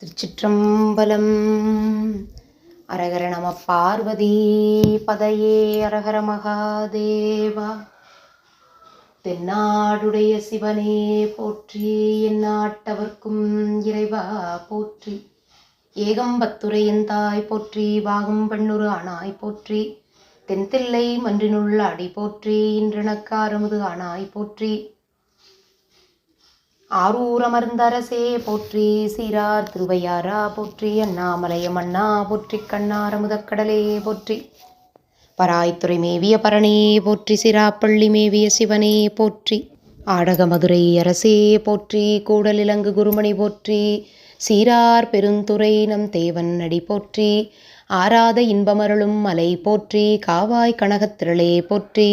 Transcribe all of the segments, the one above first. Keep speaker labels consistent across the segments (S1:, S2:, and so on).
S1: திருச்சிற்றம்பலம். அரகர நம பார்வதி பதையே அரகர மகாதேவா. தென்னாடுடைய சிவனே போற்றி, எந்நாட்டவர்க்கும் இறைவா போற்றி. ஏகம்பத்துரையின் தாய் போற்றி, பாகம் பெண்ணுரு ஆனாய் போற்றி. தென்தில்லை மன்றினுள் அடி போற்றி, இன்றனக்காரமுது ஆனாய் போற்றி. ஆரூர் அமர்ந்தரசே போற்றி, சீரார் திருவையாரா போற்றி. அண்ணாமலையம் அண்ணா போற்றி, கண்ணாரமுதக்கடலே போற்றி. பராய்த்துறை மேவிய பரணே போற்றி, சிராப்பள்ளி மேவிய சிவனே போற்றி. ஆடக மதுரை அரசே போற்றி, கூடலிலங்கு குருமணி போற்றி. சீரார் பெருந்துறை நம் தேவன் அடி போற்றி. ஆராத இன்பமருளும் மலை போற்றி, காவாய் கனகத்திரளே போற்றி.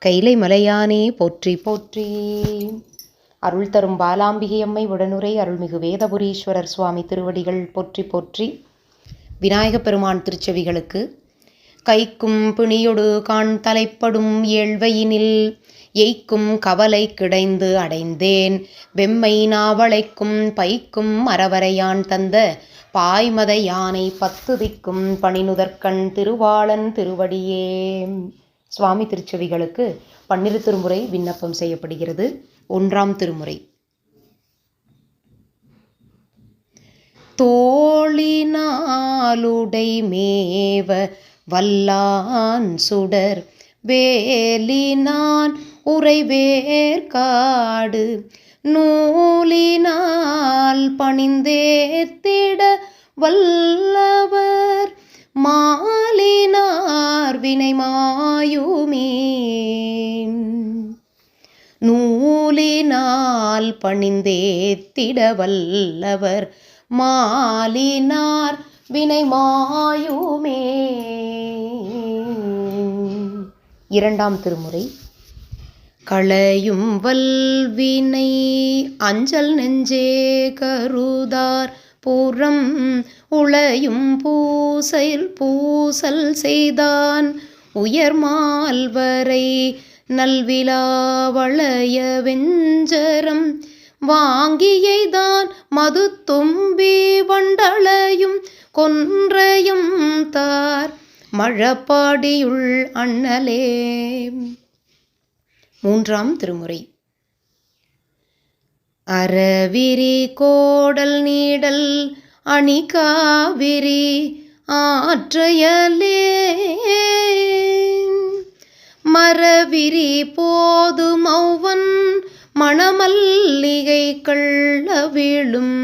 S1: கைலை மலையானே போற்றி போற்றி. அருள் தரும் பாலாம்பிகை அம்மை உடனுரை அருள்மிகு வேதபுரீஸ்வரர் சுவாமி திருவடிகள் போற்றி போற்றி. விநாயகப் பெருமான் திருச்செவிகளுக்கு கைக்கும் பிணியொடு கான் தலைப்படும் ஏழ்வையினில் எய்க்கும் கவலை கிடைந்து அடைந்தேன். வெம்மை நாவளைக்கும் பைக்கும் மரவரையான் தந்த பாய்மத யானை 10 திக்கும் பணிநுதற்கண் திருவாளன் திருவடியே. சுவாமி திருச்செவிகளுக்கு 12 திருமுறை விண்ணப்பம் செய்யப்படுகிறது. 1ஆம் திருமுறை. தோளினாலுடை மேவ வல்லான் சுடர் வேலினான் உறைவேற்காடு நூலினால் பணிந்தேத்திட வல்லவர் மாலினார் வினைமாயுமே. நூலினால் பணிந்தேத்திட வல்லவர் மாலினார் வினைமாயுமே. 2ஆம் திருமுறை. களையும் வல்வினை அஞ்சல் நெஞ்சே கருதார் புறம் உளையும் பூசல் செய்தான் உயர்மால்வரை நல்விழாவளைய வெஞ்சரம் வாங்கியைதான் மது தும்பி வண்டளையும் கொன்றையும் தார் மழப்பாடியுள் அண்ணலே. 3ஆம் திருமுறை. அறவிரி கோடல் நீடல் அணி காவிரி ஆற்றையலே மரவிரி போது மௌவன் மணமல்லிகை கள்ளவிழும்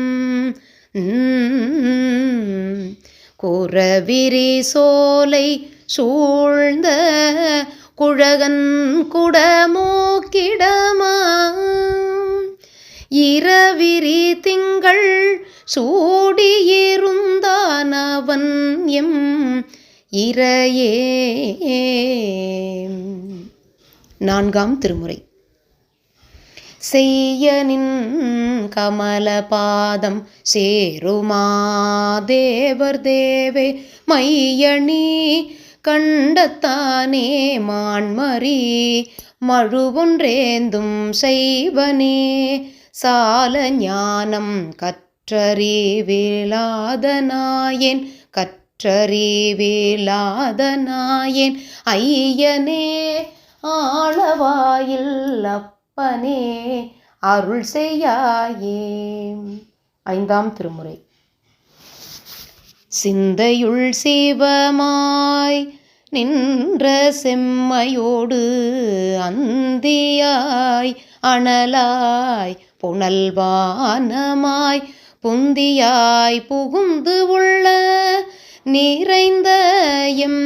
S1: குறவிரி சோலை சூழ்ந்த குழகன் குடமோக்கிடமா இரவிரி திங்கள் சூடியிருந்தானவன் எம் இறையே. 4ஆம் திருமுறை. செய்யனின் கமலபாதம் சேருமா தேவர் தேவே மையணி கண்டத்தானே மான்மரி மழுவொன்றேந்தும் செய்வனே சால ஞானம் கற்றறிவிலாதனாயேன் கற்றறிவிலாதனாயேன் ஐயனே ஆளவாயில் அப்பனே அருள் செய்யாயே. 5ஆம் திருமுறை. சிந்தையுள் சிவமாய் நின்ற செம்மையோடு அந்தியாய் அனலாய் புனல்வானமாய் புந்தியாய் புகுந்து உள்ள நிறைந்த எம்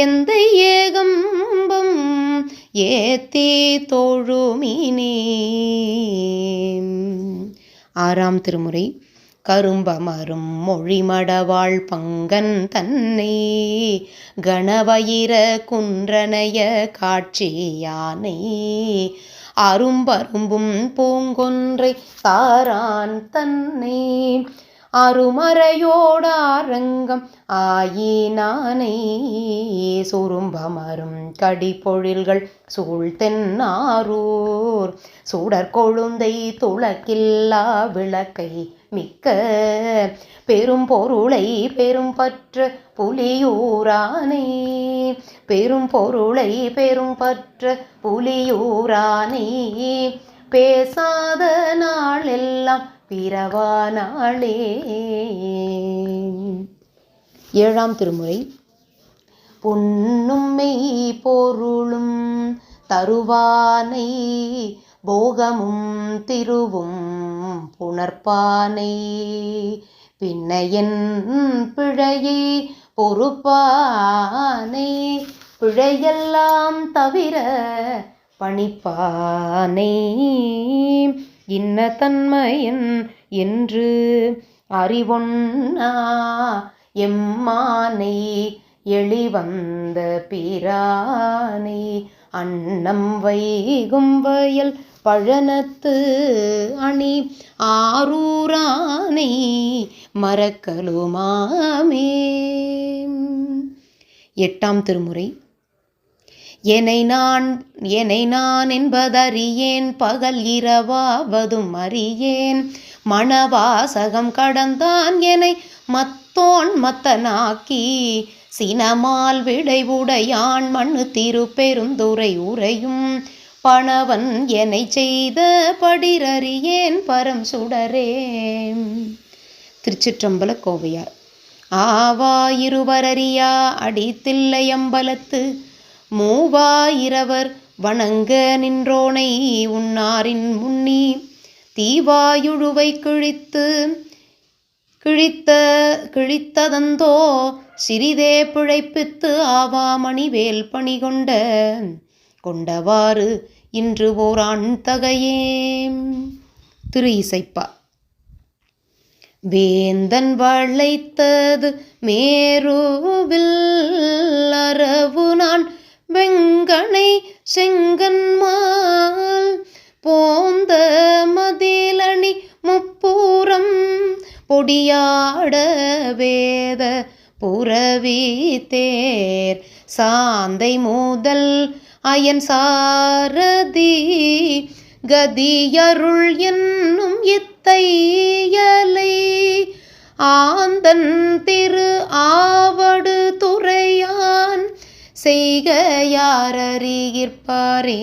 S1: எந்த ஏகம்பம் ஏத்தி தொழுமினே. 6ஆம் திருமுறை. கரும்பமரும் மொழிமடவாள் பங்கன் தன்னை கணவயிர குன்றனைய காட்சியானை அரும்பரும்பும் பூங்கொன்றை தாரான் தன்னை அருமறையோடாரங்கம் ஆயினானை சுரும்பமரும் கடிப்பொழில்கள் சூழ்தென்னாரூர் சூடற்கொழுந்தை துளக்கில்லா விளக்கை மிக்க பெரும் பொருளை பெரும் பற்ற புலியூரானே, பெரும் பொருளை பெரும் பற்ற புலியூரானே, பேசாத நாள் எல்லாம் பிறவா நாளே. ஏழாம் திருமுறை. பொன்னும் மெய் பொருளும் தருவானை, போகமும் திருவும் புணர்ப்பானை, பின்னையன் பிழையை பொறுப்பானை, பிழையெல்லாம் தவிர பணிப்பானை, இன்ன தன்மையன் என்று அறிவொன்னா எம்மானை, எளிவந்த பிரானை, அன்னம் வைகும் வயல் பழனத்து அணி ஆரூரானை, மறக்கலுமாமே. எட்டாம் திருமுறை. எனை நான் என்பதறியேன், பகல் இரவாவதும் அறியேன், மணவாசகம் கடந்தான் எனை மத்தோன் மத்தனாக்கி, சினமால் விடைவுடையான் மண்ணு திருப்பெருந்துறை உரையும், பணவன் எனை செய்த படிரறியேன் பரம் சுடரே. திருச்சிற்றம்பல கோவையார். ஆவா இருவரறியா அடித்தில்லை அம்பலத்து, மூவாயிரவர் வணங்க நின்றோனை உன்னாரின் முன்னி, தீவாயுழுவை கிழித்ததந்தோ சிறிதே பிழைப்பித்து, ஆவா மணிவேல் பணி கொண்டவாறு இன்று ஓரான் தகையே. திரு இசைப்பா. வேந்தன் வளைத்தது மேருவில் அரவு நான் வெங்கனை செங்கன்மால், போந்த மதிலணி முப்பூரம் பொடியாட வேத புரவி தேர், சாந்தை முதல் அயன் சாரதி கதியருள் என்னும் இத்தையலை, ஆந்தன் திரு ஆவடு துறையான் செய்க யாரறிகிற்பாரே.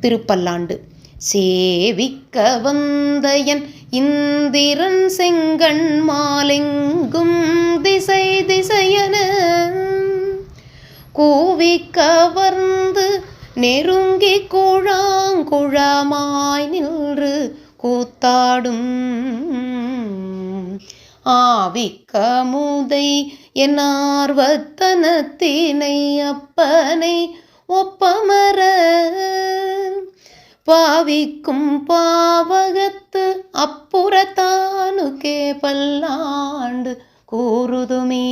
S1: திருப்பல்லாண்டு. சேவிக்க வந்தயன் இந்திரன் செங்கண் மாலெங்கும் திசை திசையன, கூவி கவர்ந்து நெருங்கி குழாங்குழமாய் நின்று கூத்தாடும், ஆவிக்கமுதை என் ஆர்வத்தனத்தினை அப்பனை ஒப்பமர, பாவிக்கும் பாவகத்து அப்புறத்தானுக்கே பல்லாண்டு கூறுதுமே.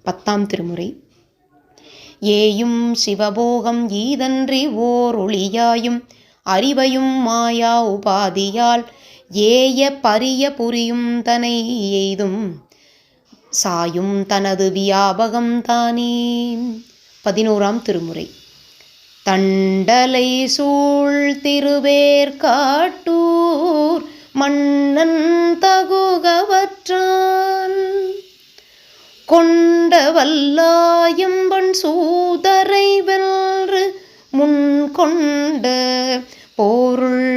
S1: பத்தாம் திருமுறை. ஏயும் சிவபோகம் ஈதன்றி ஓர் ஒளியாயும், அறிவையும் மாயா உபாதியால் ஏய பரிய புரியும் தனை எய்தும், சாயும் தனது வியாபகம் தானே. 11ஆம் திருமுறை. தண்டலை சூழ் திருவேற்காட்டூர் மன்னன் தகுகவற்றான், கொண்ட வல்லாயம்பன் சூதரை வென்று முன் கொண்ட பொருள்,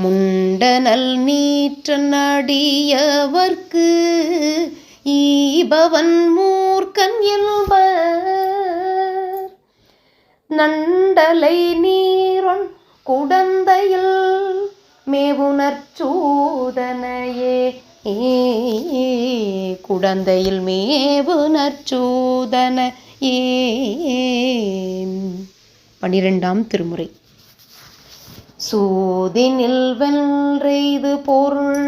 S1: முண்டனல் நீற்றன் அடியவர்க்கு ஈபவன் மூர்க்கன் என்பர், நண்டலை நீரொன் குடந்தையில் மேவுணர்ச்சூதனையே, குடந்தையில் மேவுணர்ச்சூதனையே. 12ஆம் திருமுறை. சூதினில் வென்றெய்து பொருள்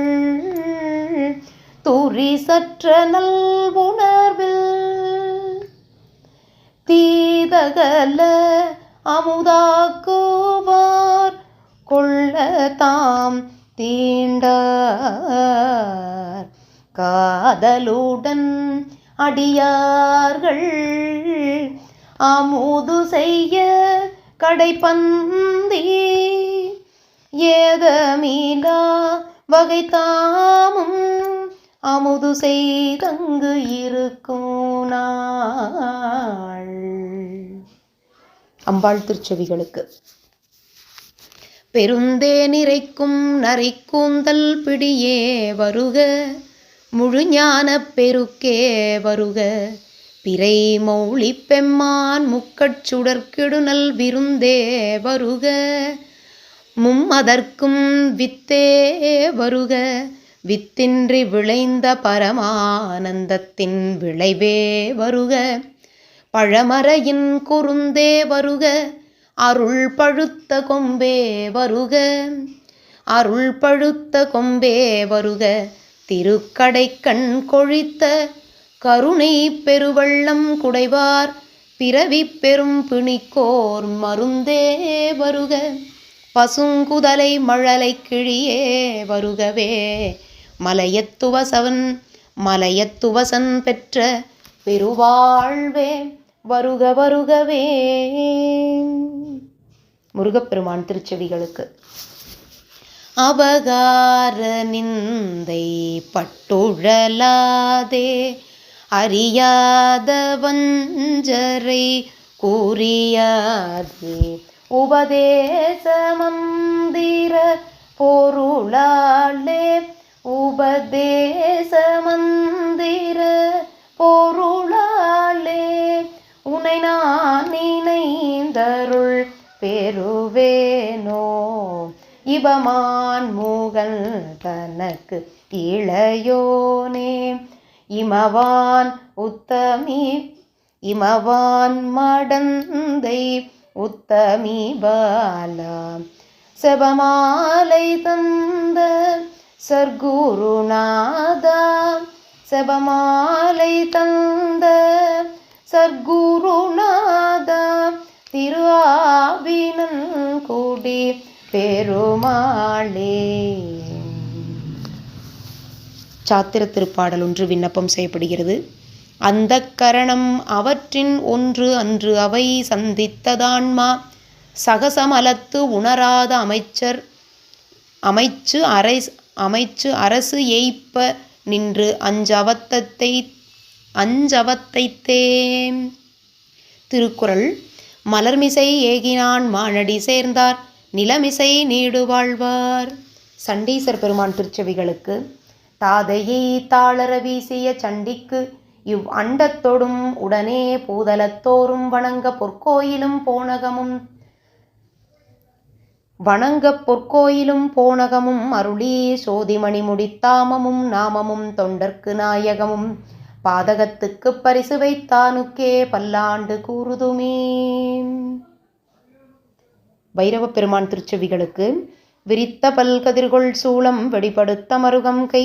S1: துரி சற்ற நல் உணர்வில், தீதகல அமுதாக்குவார் கொள்ள தாம் தீண்டார், காதலுடன் அடியார்கள் அமுது செய்ய கடைப்பந்தி ஏதமிலா வகை தாமும் அமுது செய்தங்கு இருக்கும் நாள். அம்பாள் திருச்செவிகளுக்கு. பெருந்தே நிறைக்கும் நரைக்கூந்தல் பிடியே வருக, முழுஞான பெருக்கே வருக, பிறை மௌளி பெம்மான் முக்கட்சுடற்கிடுநல் விருந்தே வருக, மும்மதற்கும் வித்தே வருக, வித்தின்றி விளைந்த பரமானந்தத்தின் விளைவே வருக, பழமறையின் குருந்தே வருக, அருள் பழுத்த கொம்பே வருக, அருள் பழுத்த கொம்பே வருக, திருக்கடைக்கண் கொழித்த கருணை பெருவள்ளம் குடைவார் பிறவி பெரும் பிணிக்கோர் மருந்தே வருக, பசுங்குதலை மழலை கிழியே வருகவே, மலையத்துவசன் பெற்ற பெருவாழ்வே வருக வருகவே. முருகப்பெருமான் திருச்செவிகளுக்கு. அபகார நிந்தை பட்டுழலாதே அறியாத வஞ்சரை கூறியாதே, உபதேச மந்திர பொருளாலே, உபதேச மந்திர பொருளாலே, உனை நான் நினைந்தருள் பெறுவேனோ, இவமான் மூகல் தனக்கு இளையோனே, இமவான் மடந்தை உத்தமி பாலா, செபமாலை தந்த சர்க்குருநாதா, செபமாலை தந்த சர்க்குருநாதா, திரு ஆவினன் கூடி பெருமாளே. சாத்திர திருப்பாடல் ஒன்று விண்ணப்பம் செய்யப்படுகிறது. அந்த கரணம் அவற்றின் ஒன்று அன்று அவை சந்தித்ததான்மா, சகசமலத்து உணராத அமைச்சு அரசு எய்ப்ப நின்று அஞ்சவத்தைத்தே. திருக்குறள். மலர்மிசை ஏகினான் மானடி சேர்ந்தார், நிலமிசை நீடு வாழ்வார். சண்டீசர் பெருமான் திருச்செவிகளுக்கு. தாதையை தாளர வீசிய சண்டிக்கு இவ் அண்டத்தொடும் உடனே பூதலத்தோறும் வணங்க பொற்கோயிலும் போனகமும் அருளி, சோதிமணி முடித்தாமமும் நாமமும் தொண்டர்க்கு நாயகமும் பாதகத்துக்கு பரிசு வைத்தானுக்கே பல்லாண்டு கூறுதுமே. பைரவ பெருமான் திருச்செவிகளுக்கு. விரித்த பல்கதிர்கொள் சூளம் வெடிபடுத்த மருகம் கை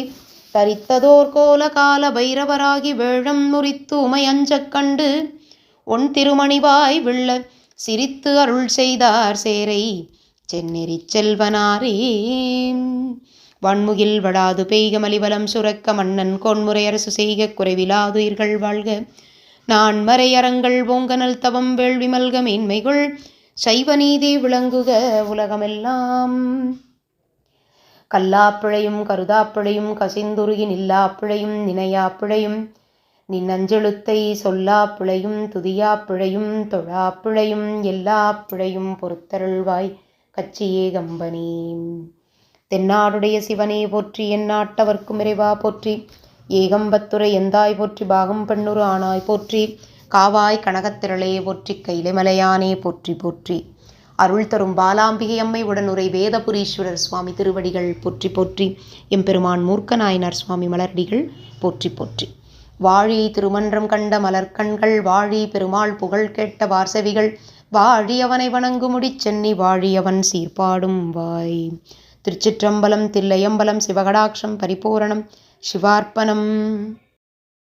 S1: தரித்ததோர் கோல கால பைரவராகி வேழம் முறித்து உமை அஞ்சக் கண்டு ஒன் திருமணிவாய் விள்ள சிரித்து அருள் செய்தார் சேரை செந்நெறி செல்வனாரே. வன்முகில் வடாது பெய்க மலிவலம் சுரக்க மன்னன் கொன்முறை அரசு செய்க குறைவிலாதுயிர்கள் வாழ்க. நான் மறை அறங்கள் ஓங்கனல் தவம் வேள்வி மல்க மேன்மைகள் சைவ நீதி விளங்குக உலகமெல்லாம். கல்லாப்பிழையும் கருதாப்பிழையும் கசிந்துருகி நில்லாப்பிழையும் நினையாப்பிழையும் நின்னஞ்செழுத்தை சொல்லாப்பிழையும் துதியாப்பிழையும் தொழாப்பிழையும் எல்லாப்பிழையும் பொறுத்தருள்வாய் கச்சியே கம்பனே. தென்னாடுடைய சிவனே போற்றி, எந்நாட்டவர்க்கும் இறைவா போற்றி, ஏகம்பத்துரை எந்தாய் போற்றி, பாகம் பெண்ணுரு ஆனாய் போற்றி, காவாய் கனகத்திரளே போற்றி, கைலைமலையானே போற்றி போற்றி. அருள் தரும் பாலாம்பிகை அம்மை உடனுரை வேதபுரீஸ்வரர் சுவாமி திருவடிகள் போற்றி போற்றி. எம்பெருமான் மூர்க்க நாயனார் சுவாமி மலர்டிகள் போற்றி போற்றி. வாழி திருமன்றம் கண்ட மலர்கண்கள், வாழி பெருமாள் புகழ் கேட்ட வார்செவிகள், வாழியவனை வணங்குமுடி சென்னி, வாழியவன் சீர்பாடும் வாய். திருச்சிற்றம்பலம், தில்லையம்பலம், சிவகடாட்சம், பரிபூரணம், சிவார்ப்பணம்.